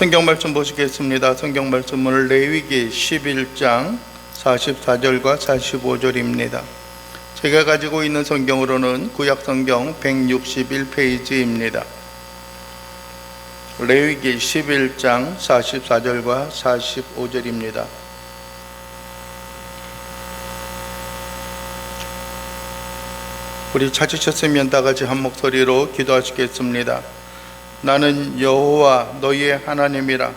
성경 말씀 보시겠습니다. 성경 말씀은 레위기 11장 44절과 45절입니다. 제가 가지고 있는 성경으로는 구약 성경 161페이지입니다. 레위기 11장 44절과 45절입니다. 우리 찾으셨으면 다 같이 한 목소리로 기도하시겠습니다. 나는 여호와 너희의 하나님이라.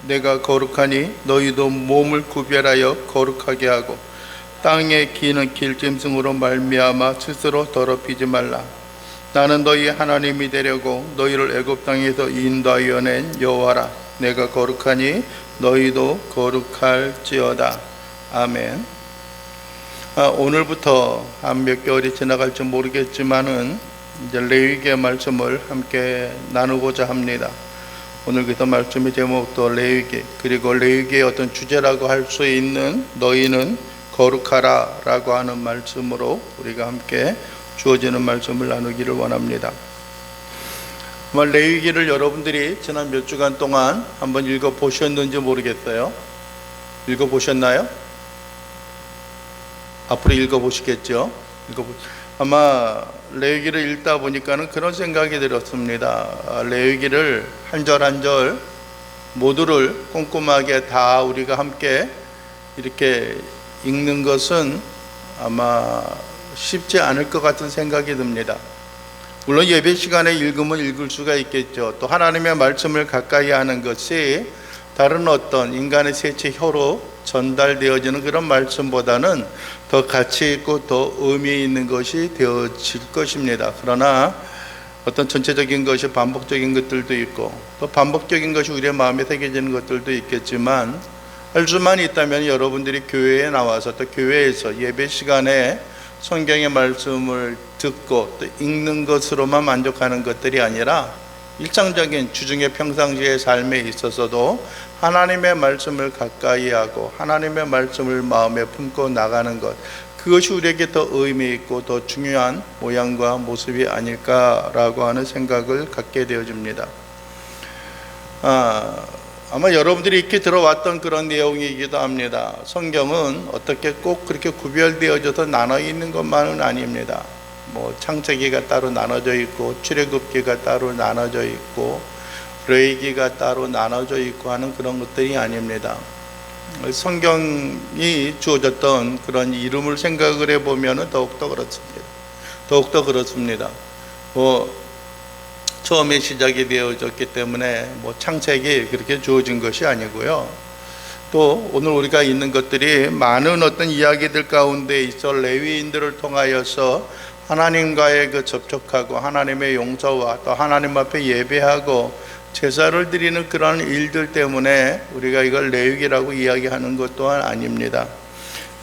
내가 거룩하니 너희도 몸을 구별하여 거룩하게 하고 땅에 기는 길짐승으로 말미암아 스스로 더럽히지 말라. 나는 너희의 하나님이 되려고 너희를 애굽 땅에서 인도하여 낸 여호와라. 내가 거룩하니 너희도 거룩할지어다. 아멘. 오늘부터 한 몇 개월이 지나갈지 모르겠지만은 이제 레위기의 말씀을 함께 나누고자 합니다. 오늘 그래서 말씀의 제목도 레위기, 그리고 레위기의 어떤 주제라고 할 수 있는 너희는 거룩하라 라고 하는 말씀으로 우리가 함께 주어지는 말씀을 나누기를 원합니다. 레위기를 여러분들이 지난 몇 주간 동안 한번 읽어보셨는지 모르겠어요. 읽어보셨나요? 앞으로 읽어보시겠죠? 아마 레위기를 읽다 보니까는 그런 생각이 들었습니다. 레위기를 한 절 한 절 모두를 꼼꼼하게 다 우리가 함께 이렇게 읽는 것은 아마 쉽지 않을 것 같은 생각이 듭니다. 물론 예배 시간에 읽으면 읽을 수가 있겠죠. 또 하나님의 말씀을 가까이 하는 것이 다른 어떤 인간의 세체 혀로 전달되어지는 그런 말씀보다는 더 가치 있고 더 의미 있는 것이 되어질 것입니다. 그러나 어떤 전체적인 것이 반복적인 것들도 있고 또 반복적인 것이 우리의 마음에 새겨지는 것들도 있겠지만 할 수만 있다면 여러분들이 교회에 나와서 또 교회에서 예배 시간에 성경의 말씀을 듣고 또 읽는 것으로만 만족하는 것들이 아니라 일상적인 주중의 평상시의 삶에 있어서도 하나님의 말씀을 가까이 하고 하나님의 말씀을 마음에 품고 나가는 것, 그것이 우리에게 더 의미 있고 더 중요한 모양과 모습이 아닐까라고 하는 생각을 갖게 되어집니다. 아마 여러분들이 익히 들어왔던 그런 내용이기도 합니다. 성경은 어떻게 꼭 그렇게 구별되어져서 나눠 있는 것만은 아닙니다. 창세기가 따로 나눠져 있고 출애굽기가 따로 나눠져 있고 레위기가 따로 나눠져 있고 하는 그런 것들이 아닙니다. 성경이 주어졌던 그런 이름을 생각을 해보면 더욱더 그렇습니다. 처음에 시작이 되어졌기 때문에 창세기 그렇게 주어진 것이 아니고요. 또 오늘 우리가 있는 것들이 많은 어떤 이야기들 가운데 있어 레위인들을 통하여서 하나님과의 그 접촉하고 하나님의 용서와 또 하나님 앞에 예배하고 제사를 드리는 그런 일들 때문에 우리가 이걸 레위기라고 이야기하는 것 또한 아닙니다.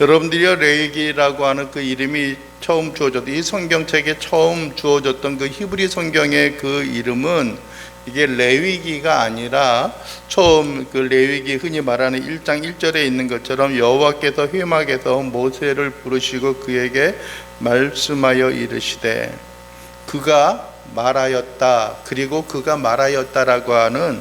여러분들이 레위기라고 하는 그 이름이 처음 주어졌던 이 성경책에 처음 주어졌던 그 히브리 성경의 그 이름은 이게 레위기가 아니라 처음 그 레위기 흔히 말하는 1장 1절에 있는 것처럼 여호와께서 회막에서 모세를 부르시고 그에게 말씀하여 이르시되 그가 말하였다. 그리고 그가 말하였다라고 하는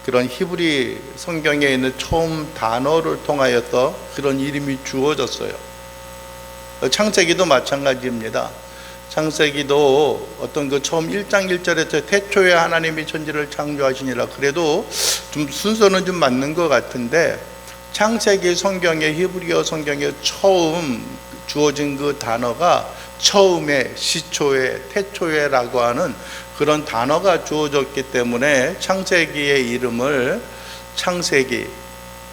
그런 히브리 성경에 있는 처음 단어를 통하여서 그런 이름이 주어졌어요. 창세기도 마찬가지입니다. 창세기도 어떤 그 처음 1장 1절에서 태초에 하나님이 천지를 창조하시니라. 그래도 좀 순서는 좀 맞는 것 같은데 창세기 성경의 히브리어 성경에 처음 주어진 그 단어가 처음에, 시초에, 태초에라고 하는 그런 단어가 주어졌기 때문에 창세기의 이름을 창세기,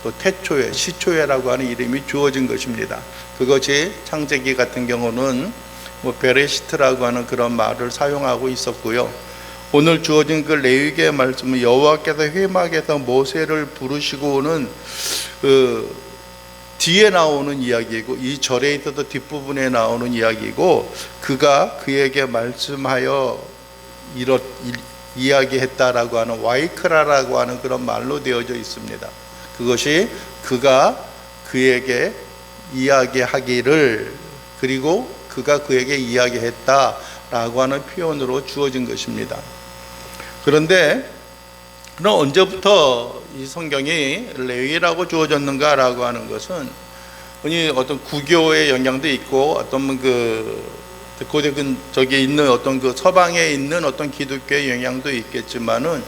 또 태초에, 시초에라고 하는 이름이 주어진 것입니다. 그것이 창세기 같은 경우는 베레시트라고 하는 그런 말을 사용하고 있었고요. 오늘 주어진 그 레위기의 말씀은 여호와께서 회막에서 모세를 부르시고는 그 뒤에 나오는 이야기이고 이 절에 있어서 뒷부분에 나오는 이야기이고 그가 그에게 말씀하여 이야기했다라고 하는 와이크라라고 하는 그런 말로 되어져 있습니다. 그것이 그가 그에게 이야기하기를 그리고 그가 그에게 이야기했다라고 하는 표현으로 주어진 것입니다. 그런데 그럼 언제부터 이 성경이 레위라고 주어졌는가라고 하는 것은 흔히 어떤 구교의 영향도 있고 어떤 고대 저기 있는 어떤 그 서방에 있는 어떤 기독교의 영향도 있겠지만은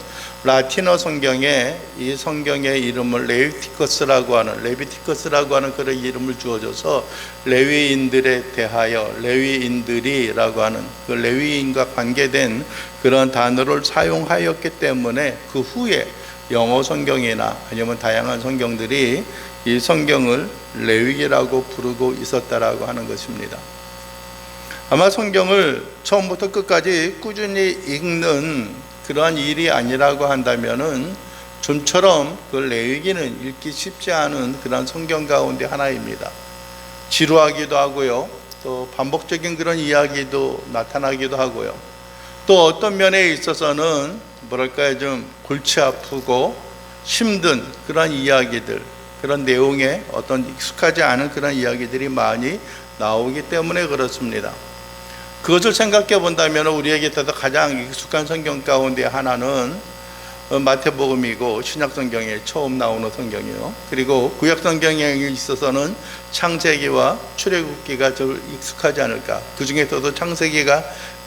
라틴어 성경에 이 성경의 이름을 레비티커스라고 하는 그런 이름을 주어져서 레위인들에 대하여 레위인들이라고 하는 그 레위인과 관계된 그런 단어를 사용하였기 때문에 그 후에 영어 성경이나 아니면 다양한 성경들이 이 성경을 레위기라고 부르고 있었다라고 하는 것입니다. 아마 성경을 처음부터 끝까지 꾸준히 읽는 그러한 일이 아니라고 한다면은 좀처럼 그 레위기는 읽기 쉽지 않은 그런 성경 가운데 하나입니다. 지루하기도 하고요, 또 반복적인 그런 이야기도 나타나기도 하고요, 또 어떤 면에 있어서는 뭐랄까요, 좀 골치 아프고 힘든 그런 이야기들, 그런 내용에 어떤 익숙하지 않은 그런 이야기들이 많이 나오기 때문에 그렇습니다. 그것을 생각해 본다면 우리에게 있어서 가장 익숙한 성경 가운데 하나는 마태복음이고 신약성경에 처음 나오는 성경이요, 그리고 구약성경에 있어서는 창세기와 출애굽기가 좀 익숙하지 않을까, 그 중에서도 창세기가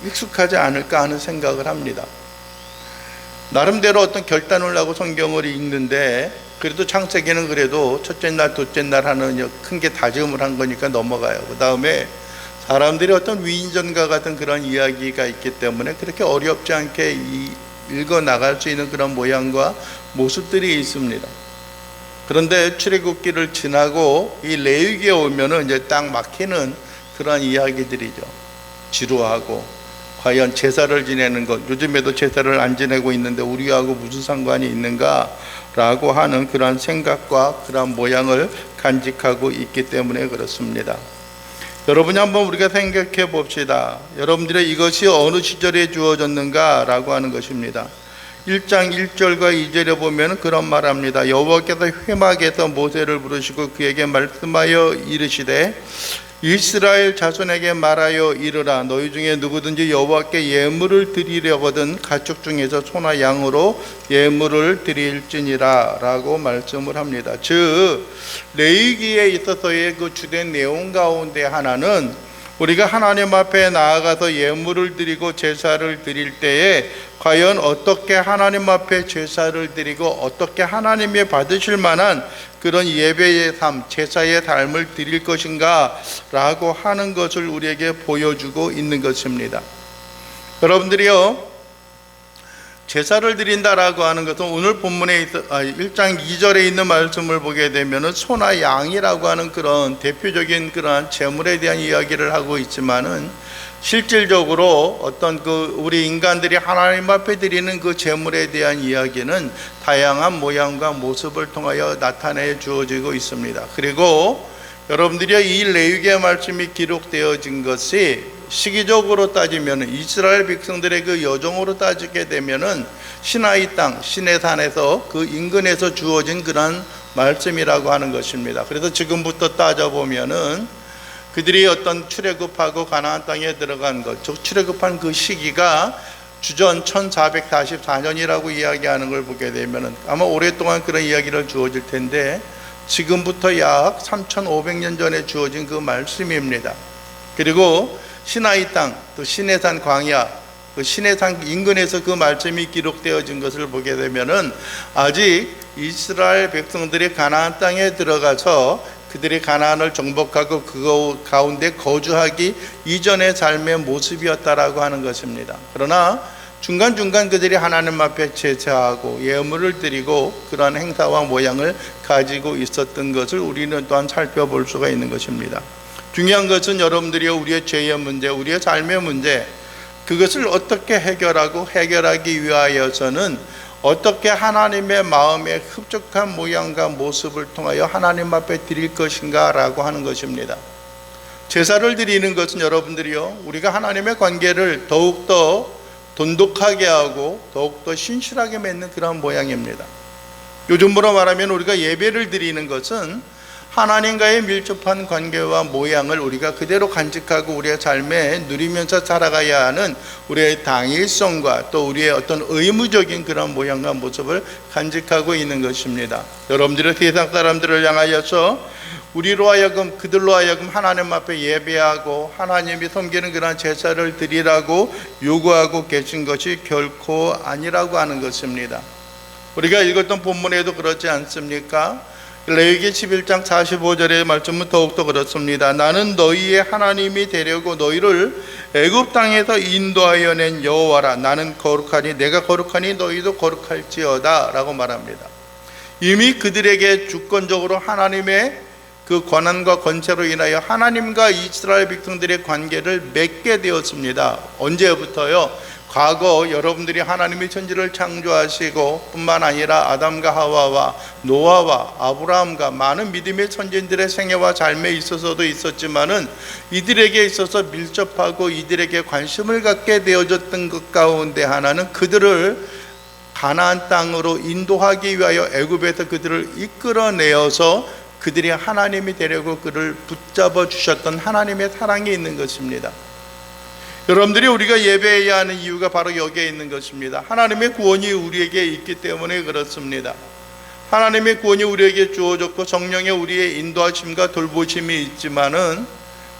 익숙하지 않을까 하는 생각을 합니다. 나름대로 어떤 결단을 하고 성경을 읽는데, 그래도 창세기는 그래도 첫째 날 둘째 날 하는 큰 게 다짐을 한 거니까 넘어가요. 그 다음에 사람들이 어떤 위인전과 같은 그런 이야기가 있기 때문에 그렇게 어렵지 않게 읽어 나갈 수 있는 그런 모양과 모습들이 있습니다. 그런데 출애굽기를 지나고 이 레위기에 오면은 이제 딱 막히는 그런 이야기들이죠. 지루하고 과연 제사를 지내는 것, 요즘에도 제사를 안 지내고 있는데 우리하고 무슨 상관이 있는가라고 하는 그런 생각과 그런 모양을 간직하고 있기 때문에 그렇습니다. 여러분이 한번 우리가 생각해 봅시다. 여러분들의 이것이 어느 시절에 주어졌는가라고 하는 것입니다. 1장 1절과 2절에 보면 그런 말합니다. 여호와께서 회막에서 모세를 부르시고 그에게 말씀하여 이르시되 이스라엘 자손에게 말하여 이르라. 너희 중에 누구든지 여호와께 예물을 드리려거든 가축 중에서 소나 양으로 예물을 드릴지니라 라고 말씀을 합니다. 즉 레위기에 있어서의 그 주된 내용 가운데 하나는 우리가 하나님 앞에 나아가서 예물을 드리고 제사를 드릴 때에 과연 어떻게 하나님 앞에 제사를 드리고 어떻게 하나님이 받으실 만한 그런 예배의 삶, 제사의 삶을 드릴 것인가 라고 하는 것을 우리에게 보여주고 있는 것입니다. 여러분들이요, 제사를 드린다라고 하는 것은 오늘 본문에 1장 2절에 있는 말씀을 보게 되면 소나 양이라고 하는 그런 대표적인 그런 제물에 대한 이야기를 하고 있지만은 실질적으로 어떤 우리 인간들이 하나님 앞에 드리는 그 제물에 대한 이야기는 다양한 모양과 모습을 통하여 나타내 주어지고 있습니다. 그리고 여러분들이 이 레위기의 말씀이 기록되어진 것이 시기적으로 따지면 이스라엘 백성들의 그 여정으로 따지게 되면은 시나이 땅, 시내산에서 그 인근에서 주어진 그런 말씀이라고 하는 것입니다. 그래서 지금부터 따져보면은 그들이 어떤 출애굽하고 가나안 땅에 들어간 것, 즉 출애굽한 그 시기가 주전 1444년이라고 이야기하는 걸 보게 되면은 아마 오랫동안 그런 이야기를 주어질 텐데 지금부터 약 3500년 전에 주어진 그 말씀입니다. 그리고 시나이 땅, 또 시내산 광야, 그 시내산 인근에서 그 말씀이 기록되어진 것을 보게 되면은 아직 이스라엘 백성들이 가나안 땅에 들어가서 그들이 가나안을 정복하고 그 가운데 거주하기 이전의 삶의 모습이었다라고 하는 것입니다. 그러나 중간중간 그들이 하나님 앞에 제사하고 예물을 드리고 그러한 행사와 모양을 가지고 있었던 것을 우리는 또한 살펴볼 수가 있는 것입니다. 중요한 것은 여러분들이 우리의 죄의 문제, 우리의 삶의 문제, 그것을 어떻게 해결하기 위하여서는 어떻게 하나님의 마음에 흡족한 모양과 모습을 통하여 하나님 앞에 드릴 것인가 라고 하는 것입니다. 제사를 드리는 것은 여러분들이요, 우리가 하나님의 관계를 더욱더 돈독하게 하고 더욱더 신실하게 맺는 그런 모양입니다. 요즘으로 말하면 우리가 예배를 드리는 것은 하나님과의 밀접한 관계와 모양을 우리가 그대로 간직하고 우리의 삶에 누리면서 살아가야 하는 우리의 당위성과 또 우리의 어떤 의무적인 그런 모양과 모습을 간직하고 있는 것입니다. 여러분들의 세상 사람들을 향하여서 우리로 하여금 그들로 하여금 하나님 앞에 예배하고 하나님이 섬기는 그런 제사를 드리라고 요구하고 계신 것이 결코 아니라고 하는 것입니다. 우리가 읽었던 본문에도 그렇지 않습니까? 레위기 11장 45절의 말씀은 더욱더 그렇습니다. 나는 너희의 하나님이 되려고 너희를 애굽 땅에서 인도하여 낸 여호와라. 나는 거룩하니 내가 거룩하니 너희도 거룩할지어다 라고 말합니다. 이미 그들에게 주권적으로 하나님의 그 권한과 권세로 인하여 하나님과 이스라엘 백성들의 관계를 맺게 되었습니다. 언제부터요? 과거 여러분들이 하나님이 천지를 창조하시고 뿐만 아니라 아담과 하와와 노아와 아브라함과 많은 믿음의 선진들의 생애와 삶에 있어서도 있었지만은 이들에게 있어서 밀접하고 이들에게 관심을 갖게 되어졌던 것 가운데 하나는 그들을 가나안 땅으로 인도하기 위하여 애굽에서 그들을 이끌어내어서 그들이 하나님이 되려고 그를 붙잡아 주셨던 하나님의 사랑이 있는 것입니다. 여러분들이 우리가 예배해야 하는 이유가 바로 여기에 있는 것입니다. 하나님의 구원이 우리에게 있기 때문에 그렇습니다. 하나님의 구원이 우리에게 주어졌고 성령의 우리의 인도하심과 돌보심이 있지만은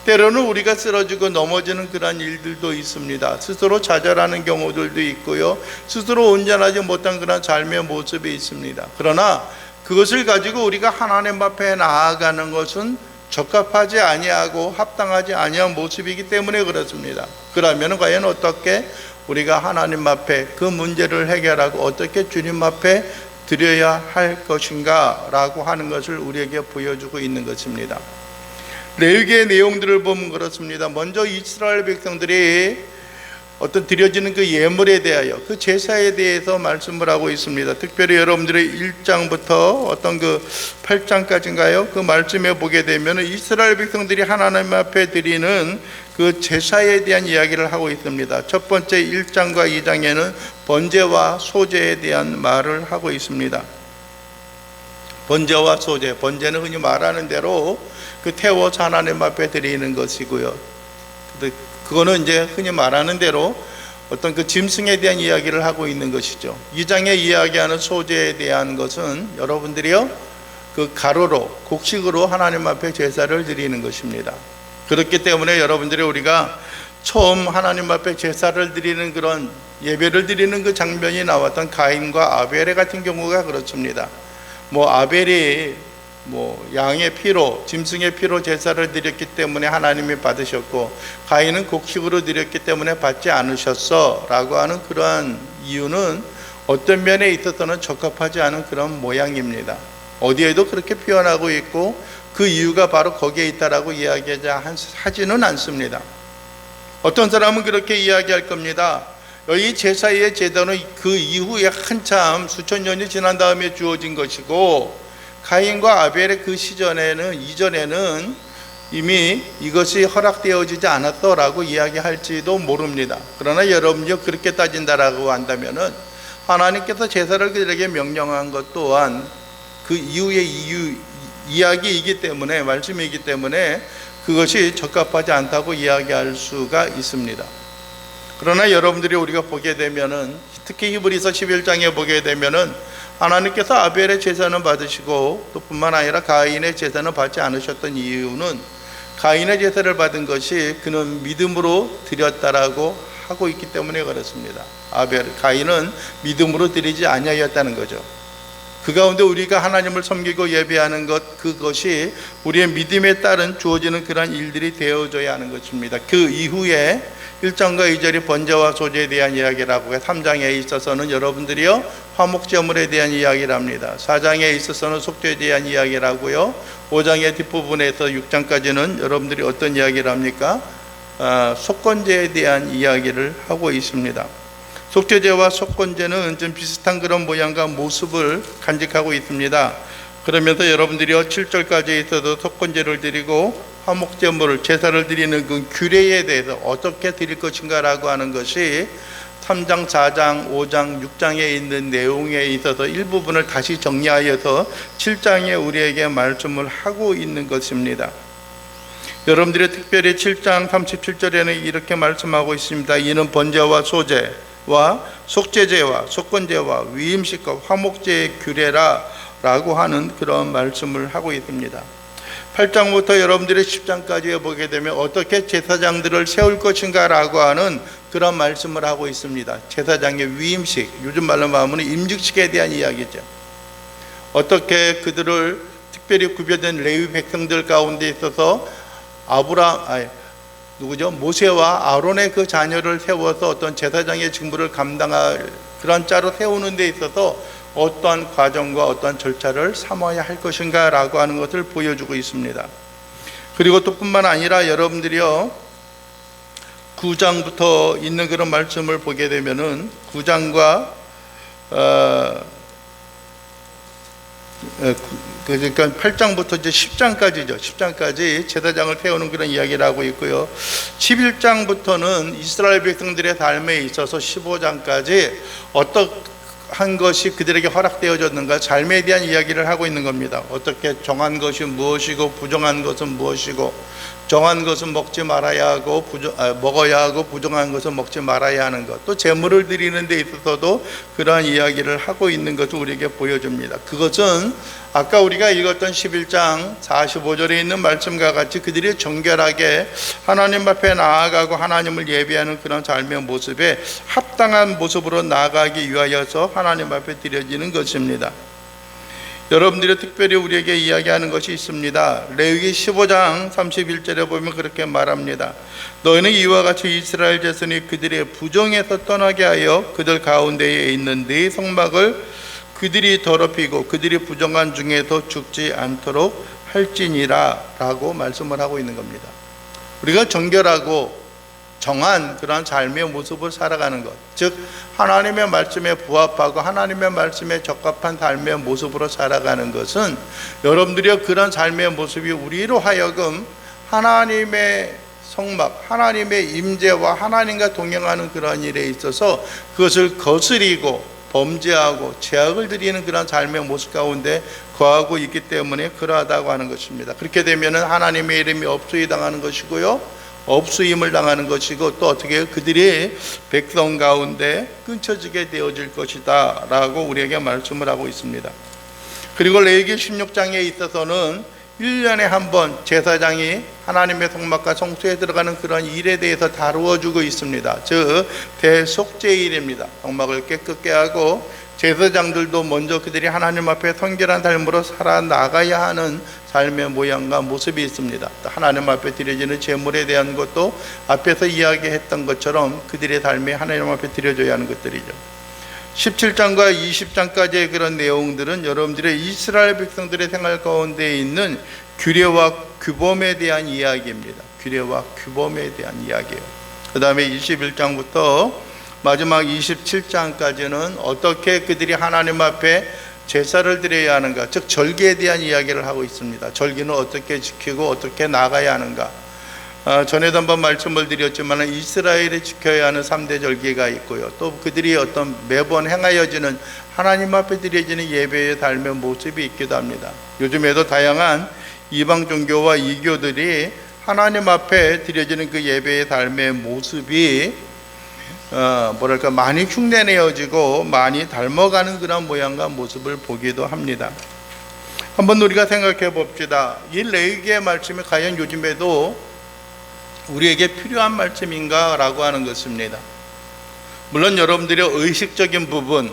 때로는 우리가 쓰러지고 넘어지는 그런 일들도 있습니다. 스스로 좌절하는 경우들도 있고요. 스스로 온전하지 못한 그런 삶의 모습이 있습니다. 그러나 그것을 가지고 우리가 하나님 앞에 나아가는 것은 적합하지 아니하고 합당하지 아니한 모습이기 때문에 그렇습니다. 그러면 과연 어떻게 우리가 하나님 앞에 그 문제를 해결하고 어떻게 주님 앞에 드려야 할 것인가 라고 하는 것을 우리에게 보여주고 있는 것입니다. 레위기의 내용들을 보면 그렇습니다. 먼저 이스라엘 백성들이 어떤 드려지는 그 예물에 대하여 그 제사에 대해서 말씀을 하고 있습니다. 특별히 여러분들의 1장부터 어떤 그 8장까지인가요? 그 말씀에 보게 되면 이스라엘 백성들이 하나님 앞에 드리는 그 제사에 대한 이야기를 하고 있습니다. 첫 번째 1장과 2장에는 번제와 소제에 대한 말을 하고 있습니다. 번제와 소제, 번제는 흔히 말하는 대로 그 태워서 하나님 앞에 드리는 것이고요. 그거는 이제 흔히 말하는 대로 어떤 그 짐승에 대한 이야기를 하고 있는 것이죠. 2장에 이야기하는 소제에 대한 것은 여러분들이요 그 가루로 곡식으로 하나님 앞에 제사를 드리는 것입니다. 그렇기 때문에 여러분들이 우리가 처음 하나님 앞에 제사를 드리는 그런 예배를 드리는 그 장면이 나왔던 가인과 아벨의 같은 경우가 그렇습니다. 아벨이 양의 피로 짐승의 피로 제사를 드렸기 때문에 하나님이 받으셨고 가인은 곡식으로 드렸기 때문에 받지 않으셨어 라고 하는 그러한 이유는 어떤 면에 있어서는 적합하지 않은 그런 모양입니다. 어디에도 그렇게 표현하고 있고 그 이유가 바로 거기에 있다라고 이야기하지는 않습니다. 어떤 사람은 그렇게 이야기할 겁니다. 이 제사의 제도는 그 이후에 한참 수천 년이 지난 다음에 주어진 것이고 가인과 아벨의 그 이전에는 이미 이것이 허락되어지지 않았더라고 이야기할지도 모릅니다. 그러나 여러분이 그렇게 따진다라고 한다면은 하나님께서 제사를 그들에게 명령한 것 또한 그 이후의 이야기이기 때문에 말씀이기 때문에 그것이 적합하지 않다고 이야기할 수가 있습니다. 그러나 여러분들이 우리가 보게 되면은 특히 히브리서 11장에 보게 되면은 하나님께서 아벨의 제사는 받으시고 또 뿐만 아니라 가인의 제사는 받지 않으셨던 이유는 가인의 제사를 받은 것이 그는 믿음으로 드렸다라고 하고 있기 때문에 그렇습니다. 가인은 믿음으로 드리지 아니하였다는 거죠. 그 가운데 우리가 하나님을 섬기고 예배하는 것, 그것이 우리의 믿음에 따른 주어지는 그런 일들이 되어져야 하는 것입니다. 그 이후에 1장과 2절이 번제와 소제에 대한 이야기라고 해 3장에 있어서는 여러분들이요 화목제물에 대한 이야기를 합니다. 4장에 있어서는 속죄에 대한 이야기를 하고요 5장의 뒷부분에서 6장까지는 여러분들이 어떤 이야기를 합니까? 속건제에 대한 이야기를 하고 있습니다. 속죄제와 속건제는 좀 비슷한 그런 모양과 모습을 간직하고 있습니다. 그러면서 여러분들이 7절까지 있어도 속건제를 드리고 화목제물을 제사를 드리는 그 규례에 대해서 어떻게 드릴 것인가 라고 하는 것이 3장, 4장, 5장, 6장에 있는 내용에 있어서 일부분을 다시 정리하여서 7장에 우리에게 말씀을 하고 있는 것입니다. 여러분들이 특별히 7장 37절에는 이렇게 말씀하고 있습니다. 이는 번제와 소제와 속죄제와 속건제와 위임식과 화목제의 규례라 라고 하는 그런 말씀을 하고 있습니다. 8장부터 여러분들이 10장까지 보게 되면 어떻게 제사장들을 세울 것인가 라고 하는 그런 말씀을 하고 있습니다. 제사장의 위임식, 요즘 말로 하면 임직식에 대한 이야기죠. 어떻게 그들을 특별히 구별된 레위 백성들 가운데 있어서 모세와 아론의 그 자녀를 세워서 어떤 제사장의 직무를 감당할 그런 자로 세우는 데 있어서 어떠한 과정과 어떠한 절차를 삼아야 할 것인가 라고 하는 것을 보여주고 있습니다. 그리고 또 뿐만 아니라 여러분들이요 9장부터 있는 그런 말씀을 보게 되면은 9장과 그러니까 8장부터 이제 10장까지죠. 10장까지 제사장을 세우는 그런 이야기를 하고 있고요. 11장부터는 이스라엘 백성들의 삶에 있어서 15장까지 어떠한 것이 그들에게 허락되어졌는가, 삶에 대한 이야기를 하고 있는 겁니다. 어떻게 정한 것이 무엇이고 부정한 것은 무엇이고, 정한 것은 먹지 말아야 하고 먹어야 하고 부정한 것은 먹지 말아야 하는 것, 또 제물을 드리는 데 있어서도 그러한 이야기를 하고 있는 것을 우리에게 보여줍니다. 그것은 아까 우리가 읽었던 11장 45절에 있는 말씀과 같이 그들이 정결하게 하나님 앞에 나아가고 하나님을 예배하는 그런 삶의 모습에 합당한 모습으로 나아가기 위하여서 하나님 앞에 드려지는 것입니다. 여러분들이 특별히 우리에게 이야기하는 것이 있습니다. 레위기 15장 31절에 보면 그렇게 말합니다. 너희는 이와 같이 이스라엘 자손이 그들의 부정에서 떠나게 하여 그들 가운데에 있는 네 성막을 그들이 더럽히고 그들이 부정한 중에서 죽지 않도록 할지니라 라고 말씀을 하고 있는 겁니다. 우리가 정결하고 정한 그런 삶의 모습을 살아가는 것, 즉 하나님의 말씀에 부합하고 하나님의 말씀에 적합한 삶의 모습으로 살아가는 것은 여러분들이 그런 삶의 모습이 우리로 하여금 하나님의 성막, 하나님의 임재와 하나님과 동행하는 그런 일에 있어서 그것을 거스리고 범죄하고 죄악을 드리는 그런 삶의 모습 가운데 거하고 있기 때문에 그러하다고 하는 것입니다. 그렇게 되면 하나님의 이름이 업수이 당하는 것이고요, 업수임을 당하는 것이고, 또 어떻게 그들이 백성 가운데 끊쳐지게 되어질 것이다 라고 우리에게 말씀을 하고 있습니다. 그리고 레위기 16장에 있어서는 1년에 한 번 제사장이 하나님의 성막과 성소에 들어가는 그런 일에 대해서 다루어주고 있습니다. 즉 대속죄일입니다. 성막을 깨끗게 하고 제사장들도 먼저 그들이 하나님 앞에 성결한 삶으로 살아나가야 하는 삶의 모양과 모습이 있습니다. 하나님 앞에 드려지는 제물에 대한 것도 앞에서 이야기했던 것처럼 그들의 삶에 하나님 앞에 드려져야 하는 것들이죠. 17장과 20장까지의 그런 내용들은 여러분들의 이스라엘 백성들의 생활 가운데 있는 규례와 규범에 대한 이야기입니다. 규례와 규범에 대한 이야기예요. 그 다음에 21장부터 마지막 27장까지는 어떻게 그들이 하나님 앞에 제사를 드려야 하는가, 즉 절기에 대한 이야기를 하고 있습니다. 절기는 어떻게 지키고 어떻게 나가야 하는가. 전에도 한번 말씀을 드렸지만 이스라엘이 지켜야 하는 3대 절기가 있고요, 또 그들이 어떤 매번 행하여지는 하나님 앞에 드려지는 예배의 삶의 모습이 있기도 합니다. 요즘에도 다양한 이방 종교와 이교들이 하나님 앞에 드려지는 그 예배의 삶의 모습이 많이 흉내내어지고 많이 닮아가는 그런 모양과 모습을 보기도 합니다. 한번 우리가 생각해 봅시다. 이 레위기의 말씀이 과연 요즘에도 우리에게 필요한 말씀인가 라고 하는 것입니다. 물론 여러분들의 의식적인 부분,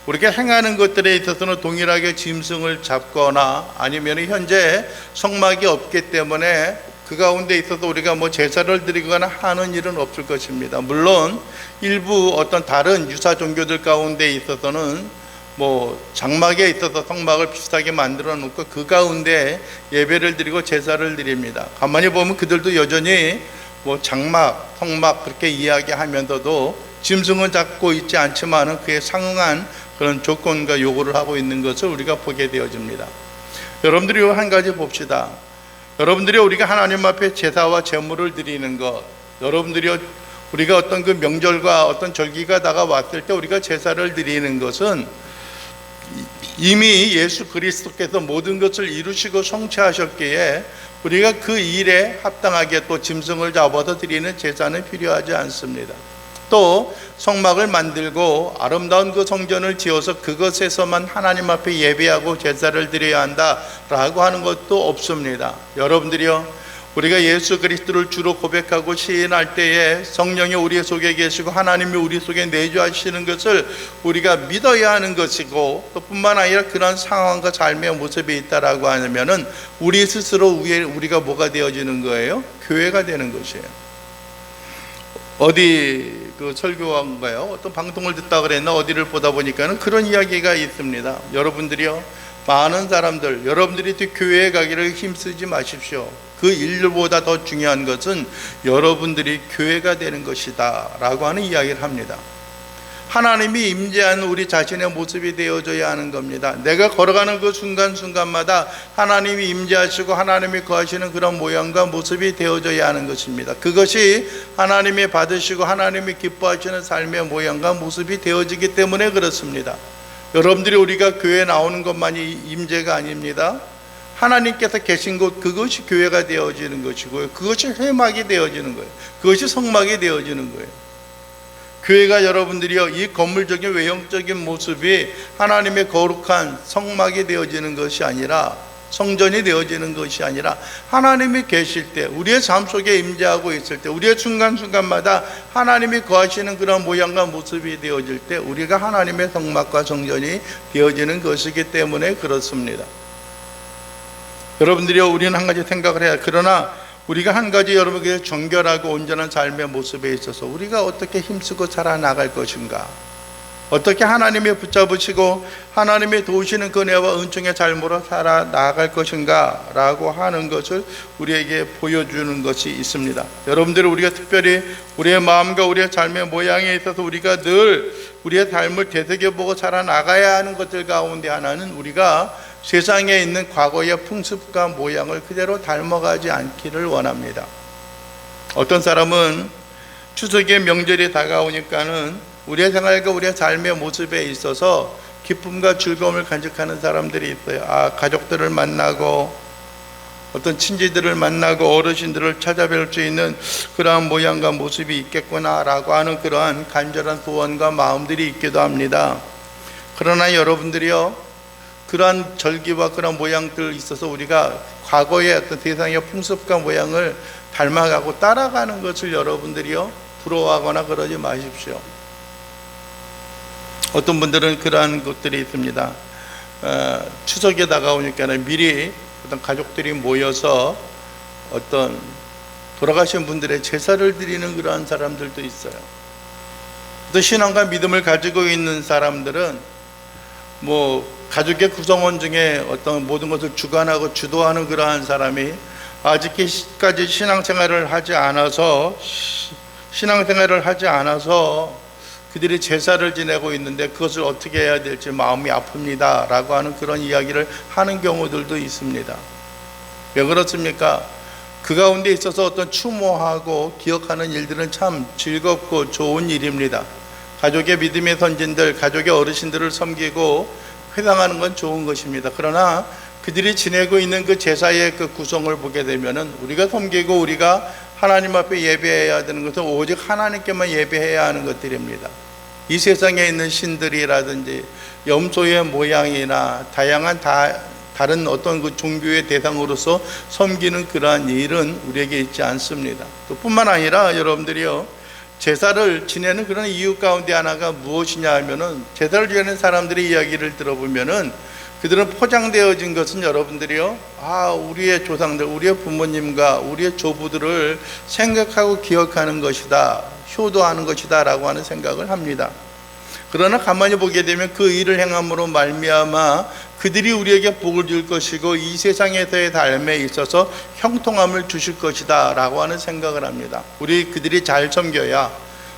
우리가 행하는 것들에 있어서는 동일하게 짐승을 잡거나 아니면 현재 성막이 없기 때문에 그 가운데 있어서 우리가 제사를 드리거나 하는 일은 없을 것입니다. 물론 일부 어떤 다른 유사 종교들 가운데 있어서는 장막에 있어서 성막을 비슷하게 만들어 놓고 그 가운데 예배를 드리고 제사를 드립니다. 가만히 보면 그들도 여전히 장막, 성막 그렇게 이야기하면서도 짐승은 잡고 있지 않지만 그에 상응한 그런 조건과 요구를 하고 있는 것을 우리가 보게 되어집니다. 여러분들이 한 가지 봅시다. 여러분들이 우리가 하나님 앞에 제사와 제물을 드리는 것, 여러분들이 우리가 어떤 그 명절과 어떤 절기가 다가왔을 때 우리가 제사를 드리는 것은 이미 예수 그리스도께서 모든 것을 이루시고 성취하셨기에 우리가 그 일에 합당하게 또 짐승을 잡아서 드리는 제사는 필요하지 않습니다. 또 성막을 만들고 아름다운 그 성전을 지어서 그것에서만 하나님 앞에 예배하고 제사를 드려야 한다라고 하는 것도 없습니다. 여러분들이요, 우리가 예수 그리스도를 주로 고백하고 시인할 때에 성령이 우리 속에 계시고 하나님이 우리 속에 내주하시는 것을 우리가 믿어야 하는 것이고, 또 뿐만 아니라 그런 상황과 삶의 모습이 있다라고 하면은 우리 스스로 우리가 뭐가 되어지는 거예요? 교회가 되는 것이에요. 어디 그 설교한가요? 어떤 방송을 듣다 그랬나 어디를 보다 보니까는 그런 이야기가 있습니다. 여러분들이요, 많은 사람들, 여러분들이 교회에 가기를 힘쓰지 마십시오. 그 일보다 더 중요한 것은 여러분들이 교회가 되는 것이다 라고 하는 이야기를 합니다. 하나님이 임재하는 우리 자신의 모습이 되어져야 하는 겁니다. 내가 걸어가는 그 순간순간마다 하나님이 임재하시고 하나님이 거하시는 그런 모양과 모습이 되어져야 하는 것입니다. 그것이 하나님이 받으시고 하나님이 기뻐하시는 삶의 모양과 모습이 되어지기 때문에 그렇습니다. 여러분들이 우리가 교회에 나오는 것만이 임재가 아닙니다. 하나님께서 계신 곳, 그것이 교회가 되어지는 것이고요, 그것이 회막이 되어지는 거예요. 그것이 성막이 되어지는 거예요. 교회가 여러분들이요, 이 건물적인 외형적인 모습이 하나님의 거룩한 성막이 되어지는 것이 아니라, 성전이 되어지는 것이 아니라 하나님이 계실 때, 우리의 삶 속에 임재하고 있을 때, 우리의 순간순간마다 하나님이 거하시는 그런 모양과 모습이 되어질 때 우리가 하나님의 성막과 성전이 되어지는 것이기 때문에 그렇습니다. 여러분들이 우리는 한 가지 생각을 해야, 그러나 우리가 한 가지 여러분에게 정결하고 온전한 삶의 모습에 있어서 우리가 어떻게 힘쓰고 살아나갈 것인가, 어떻게 하나님이 붙잡으시고 하나님이 도우시는 은혜와 은총의 삶으로 살아나갈 것인가 라고 하는 것을 우리에게 보여주는 것이 있습니다. 여러분들, 우리가 특별히 우리의 마음과 우리의 삶의 모양에 있어서 우리가 늘 우리의 삶을 되새겨보고 살아나가야 하는 것들 가운데 하나는 우리가 세상에 있는 과거의 풍습과 모양을 그대로 닮아가지 않기를 원합니다. 어떤 사람은 추석의 명절이 다가오니까는 우리의 생활과 우리의 삶의 모습에 있어서 기쁨과 즐거움을 간직하는 사람들이 있어요. 가족들을 만나고 어떤 친지들을 만나고 어르신들을 찾아뵐 수 있는 그러한 모양과 모습이 있겠구나라고 하는 그러한 간절한 소원과 마음들이 있기도 합니다. 그러나 여러분들이요, 그러한 절기와 그런 모양들 있어서 우리가 과거의 어떤 세상의 풍습과 모양을 닮아가고 따라가는 것을 여러분들이요, 부러워하거나 그러지 마십시오. 어떤 분들은 그러한 것들이 있습니다. 추석에 다가오니까는 미리 어떤 가족들이 모여서 어떤 돌아가신 분들의 제사를 드리는 그러한 사람들도 있어요. 또 신앙과 믿음을 가지고 있는 사람들은 가족의 구성원 중에 어떤 모든 것을 주관하고 주도하는 그러한 사람이 아직까지 신앙생활을 하지 않아서 그들이 제사를 지내고 있는데 그것을 어떻게 해야 될지 마음이 아픕니다 라고 하는 그런 이야기를 하는 경우들도 있습니다. 왜 그렇습니까? 그 가운데 있어서 어떤 추모하고 기억하는 일들은 참 즐겁고 좋은 일입니다. 가족의 믿음의 선진들, 가족의 어르신들을 섬기고 회상하는 건 좋은 것입니다. 그러나 그들이 지내고 있는 그 제사의 그 구성을 보게 되면은 우리가 섬기고 우리가 하나님 앞에 예배해야 되는 것은 오직 하나님께만 예배해야 하는 것들입니다. 이 세상에 있는 신들이라든지 염소의 모양이나 다양한 다른 어떤 그 종교의 대상으로서 섬기는 그러한 일은 우리에게 있지 않습니다. 또 뿐만 아니라 여러분들이요, 제사를 지내는 그런 이유 가운데 하나가 무엇이냐 하면은, 제사를 지내는 사람들의 이야기를 들어보면은 그들은 포장되어진 것은 여러분들이요, 우리의 조상들, 우리의 부모님과 우리의 조부들을 생각하고 기억하는 것이다, 효도하는 것이다 라고 하는 생각을 합니다. 그러나 가만히 보게 되면 그 일을 행함으로 말미암아 그들이 우리에게 복을 줄 것이고 이 세상에서의 삶에 있어서 형통함을 주실 것이다 라고 하는 생각을 합니다. 그들이 잘 섬겨야,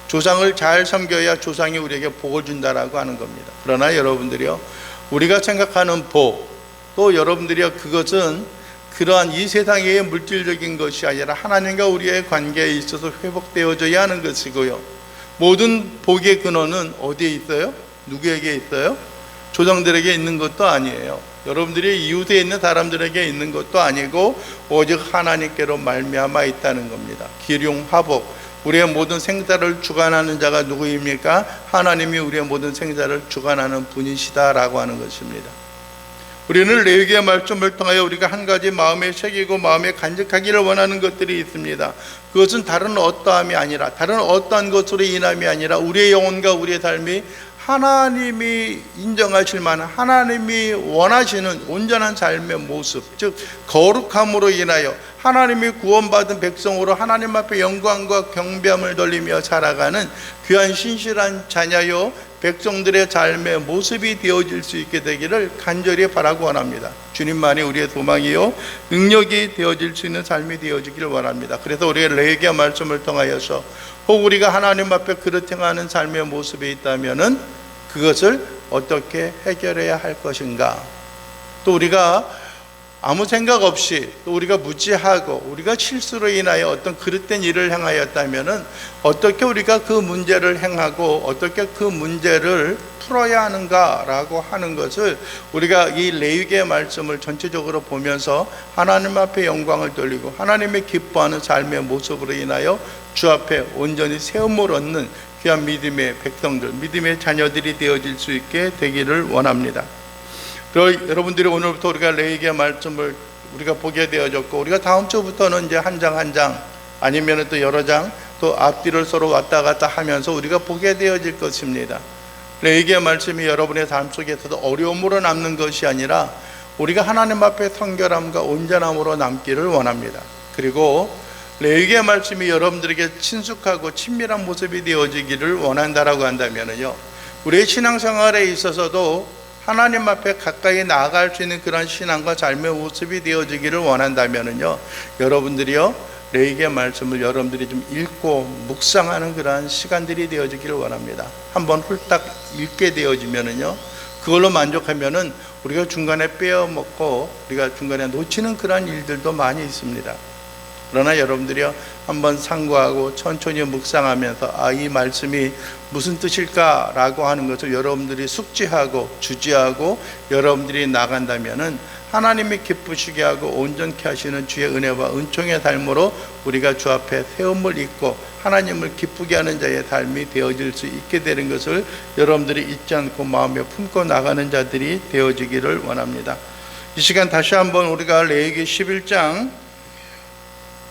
조상을 잘 섬겨야 조상이 우리에게 복을 준다라고 하는 겁니다. 그러나 여러분들이요, 우리가 생각하는 복, 또 여러분들이요, 그것은 그러한 이 세상의 물질적인 것이 아니라 하나님과 우리의 관계에 있어서 회복되어져야 하는 것이고요. 모든 복의 근원은 어디에 있어요? 누구에게 있어요? 조상들에게 있는 것도 아니에요. 여러분들이 이웃에 있는 사람들에게 있는 것도 아니고 오직 하나님께로 말미암아 있다는 겁니다. 기륭화복, 우리의 모든 생사를 주관하는 자가 누구입니까? 하나님이 우리의 모든 생사를 주관하는 분이시다라고 하는 것입니다. 우리는 레위기의 말씀을 통하여 우리가 한 가지 마음에 새기고 마음에 간직하기를 원하는 것들이 있습니다. 그것은 다른 어떠함이 아니라, 다른 어떠한 것으로 인함이 아니라 우리의 영혼과 우리의 삶이 하나님이 인정하실 만한, 하나님이 원하시는 온전한 삶의 모습, 즉 거룩함으로 인하여 하나님이 구원받은 백성으로 하나님 앞에 영광과 경배함을 돌리며 살아가는 귀한 신실한 자녀요 백성들의 삶의 모습이 되어질 수 있게 되기를 간절히 바라고 원합니다. 주님만이 우리의 소망이요 능력이 되어질 수 있는 삶이 되어지기를 원합니다. 그래서 우리가 레위기의 말씀을 통하여서 혹 우리가 하나님 앞에 그릇 행하는 삶의 모습이 있다면은 그것을 어떻게 해결해야 할 것인가, 또 우리가 아무 생각 없이, 또 우리가 무지하고 우리가 실수로 인하여 어떤 그릇된 일을 행하였다면은 어떻게 우리가 그 문제를 행하고 어떻게 그 문제를 풀어야 하는가라고 하는 것을 우리가 이 레위기의 말씀을 전체적으로 보면서 하나님 앞에 영광을 돌리고 하나님의 기뻐하는 삶의 모습으로 인하여 주 앞에 온전히 세움을 얻는 귀한 믿음의 백성들, 믿음의 자녀들이 되어질 수 있게 되기를 원합니다. 여러분들이 오늘부터 우리가 레위기의 말씀을 우리가 보게 되어졌고, 우리가 다음 주부터는 이제 한 장 한 장 아니면 또 여러 장 또 앞뒤를 서로 왔다 갔다 하면서 우리가 보게 되어질 것입니다. 레위기의 말씀이 여러분의 삶 속에서도 어려움으로 남는 것이 아니라 우리가 하나님 앞에 성결함과 온전함으로 남기를 원합니다. 그리고 레위기의 말씀이 여러분들에게 친숙하고 친밀한 모습이 되어지기를 원한다라고 한다면요, 우리의 신앙생활에 있어서도 하나님 앞에 가까이 나아갈 수 있는 그런 신앙과 삶의 모습이 되어지기를 원한다면요, 여러분들이요 레위기의 말씀을 여러분들이 좀 읽고 묵상하는 그러한 시간들이 되어지기를 원합니다. 한번 훌딱 읽게 되어지면요, 그걸로 만족하면은 우리가 중간에 빼어먹고 우리가 중간에 놓치는 그러한 일들도 많이 있습니다. 그러나 여러분들이요 한번 상고하고 천천히 묵상하면서 이 말씀이 무슨 뜻일까라고 하는 것을 여러분들이 숙지하고 주지하고 여러분들이 나간다면은 하나님이 기쁘시게 하고 온전케 하시는 주의 은혜와 은총의 삶으로 우리가 주 앞에 세움을 입고 하나님을 기쁘게 하는 자의 삶이 되어질 수 있게 되는 것을 여러분들이 잊지 않고 마음에 품고 나가는 자들이 되어지기를 원합니다. 이 시간 다시 한번 우리가 레위기 11장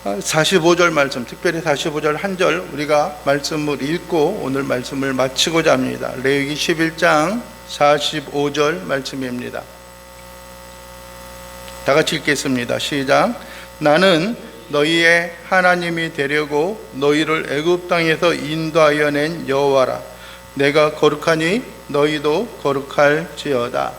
45절 말씀, 특별히 45절 한 절 우리가 말씀을 읽고 오늘 말씀을 마치고자 합니다. 레위기 11장 45절 말씀입니다. 다 같이 읽겠습니다. 시작. 나는 너희의 하나님이 되려고 너희를 애굽 땅에서 인도하여 낸 여호와라. 내가 거룩하니 너희도 거룩할지어다.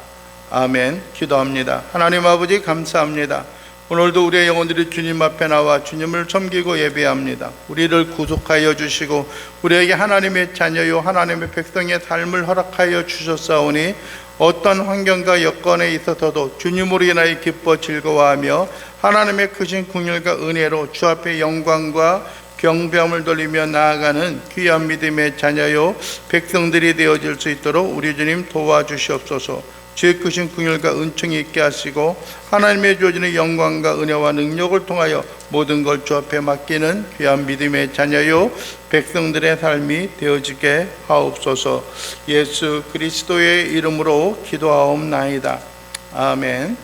아멘. 기도합니다. 하나님 아버지 감사합니다. 오늘도 우리의 영혼들이 주님 앞에 나와 주님을 섬기고 예배합니다. 우리를 구속하여 주시고 우리에게 하나님의 자녀요 하나님의 백성의 삶을 허락하여 주셨사오니 어떤 환경과 여건에 있어서도 주님으로 인하여 기뻐 즐거워하며 하나님의 크신 긍휼과 은혜로 주 앞에 영광과 경배함을 돌리며 나아가는 귀한 믿음의 자녀요 백성들이 되어질 수 있도록 우리 주님 도와주시옵소서. 주의 크신 긍휼과 은총이 있게 하시고 하나님의 주어지는 영광과 은혜와 능력을 통하여 모든 걸 주 앞에 맡기는 귀한 믿음의 자녀요 백성들의 삶이 되어지게 하옵소서. 예수 그리스도의 이름으로 기도하옵나이다. 아멘.